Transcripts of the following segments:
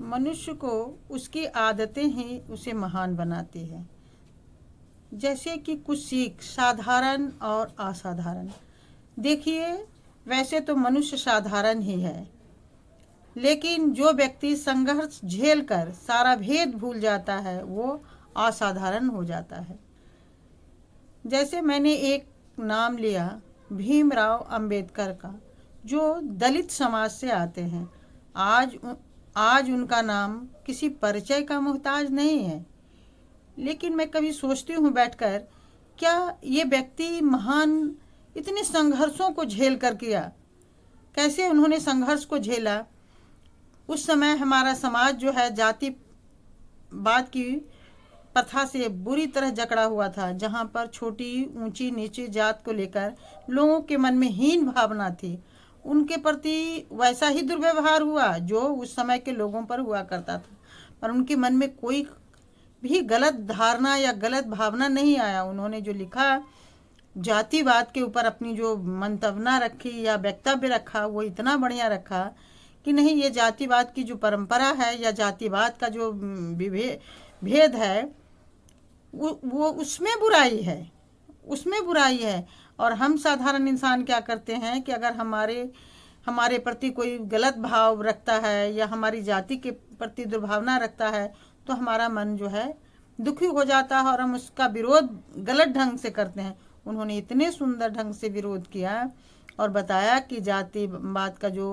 मनुष्य को उसकी आदतें ही उसे महान बनाती है। जैसे कि कुछ सीख साधारण और असाधारण। देखिए, वैसे तो मनुष्य साधारण ही है, लेकिन जो व्यक्ति संघर्ष झेलकर सारा भेद भूल जाता है वो असाधारण हो जाता है। जैसे मैंने एक नाम लिया भीमराव अंबेडकर का, जो दलित समाज से आते हैं। आज उनका नाम किसी परिचय का मोहताज नहीं है, लेकिन मैं कभी सोचती हूँ बैठकर, क्या ये व्यक्ति महान इतने संघर्षों को झेल कर किया? कैसे उन्होंने संघर्ष को झेला? उस समय हमारा समाज जो है जातिवाद की प्रथा से बुरी तरह जकड़ा हुआ था, जहाँ पर छोटी ऊंची नीची जात को लेकर लोगों के मन में हीन भावना थी। उनके प्रति वैसा ही दुर्व्यवहार हुआ जो उस समय के लोगों पर हुआ करता था, पर उनके मन में कोई भी गलत धारणा या गलत भावना नहीं आया। उन्होंने जो लिखा, जातिवाद के ऊपर अपनी जो मंतवना रखी या वक्तव्य रखा, वो इतना बढ़िया रखा कि नहीं, ये जातिवाद की जो परंपरा है या जातिवाद का जो भेद है वो उसमें बुराई है, उसमें बुराई है। और हम साधारण इंसान क्या करते हैं कि अगर हमारे प्रति कोई गलत भाव रखता है या हमारी जाति के प्रति दुर्भावना रखता है तो हमारा मन जो है दुखी हो जाता है और हम उसका विरोध गलत ढंग से करते हैं। उन्होंने इतने सुंदर ढंग से विरोध किया और बताया कि जातिवाद का जो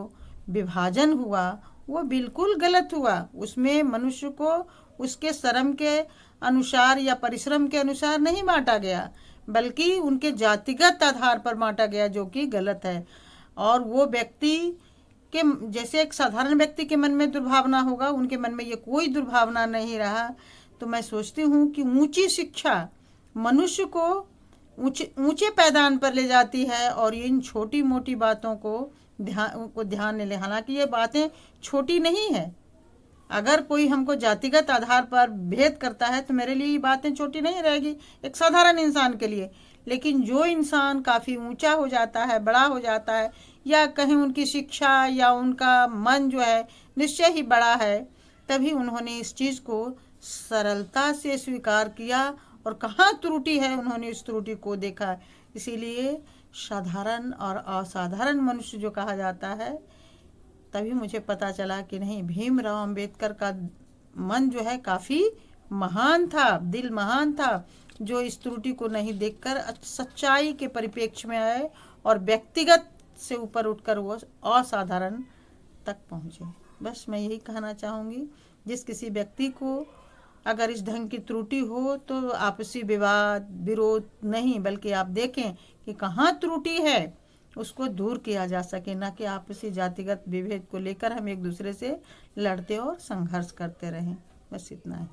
विभाजन हुआ वो बिल्कुल गलत हुआ। उसमें मनुष्य को उसके श्रम के अनुसार या परिश्रम के अनुसार नहीं बांटा गया, बल्कि उनके जातिगत आधार पर बांटा गया, जो कि गलत है। और वो व्यक्ति के जैसे एक साधारण व्यक्ति के मन में दुर्भावना होगा, उनके मन में ये कोई दुर्भावना नहीं रहा। तो मैं सोचती हूँ कि ऊंची शिक्षा मनुष्य को ऊंचे पैदान पर ले जाती है और इन छोटी मोटी बातों को ध्यान में ले। हालांकि ये बातें छोटी नहीं है। अगर कोई हमको जातिगत आधार पर भेद करता है तो मेरे लिए ये बातें छोटी नहीं रहेगी एक साधारण इंसान के लिए। लेकिन जो इंसान काफ़ी ऊंचा हो जाता है, बड़ा हो जाता है, या कहीं उनकी शिक्षा या उनका मन जो है निश्चय ही बड़ा है, तभी उन्होंने इस चीज़ को सरलता से स्वीकार किया और कहाँ त्रुटि है उन्होंने इस त्रुटि को देखा। इसीलिए साधारण और असाधारण मनुष्य जो कहा जाता है, तभी मुझे पता चला कि नहीं, भीमराव अंबेडकर का मन जो है काफ़ी महान था, दिल महान था, जो इस त्रुटि को नहीं देखकर सच्चाई के परिप्रेक्ष्य में आए और व्यक्तिगत से ऊपर उठकर वो असाधारण तक पहुँचे। बस मैं यही कहना चाहूँगी, जिस किसी व्यक्ति को अगर इस ढंग की त्रुटि हो तो आपसी विवाद विरोध नहीं, बल्कि आप देखें कि कहाँ त्रुटि है, उसको दूर किया जा सके, ना कि आपसी जातिगत विभेद को लेकर हम एक दूसरे से लड़ते और संघर्ष करते रहें। बस इतना है।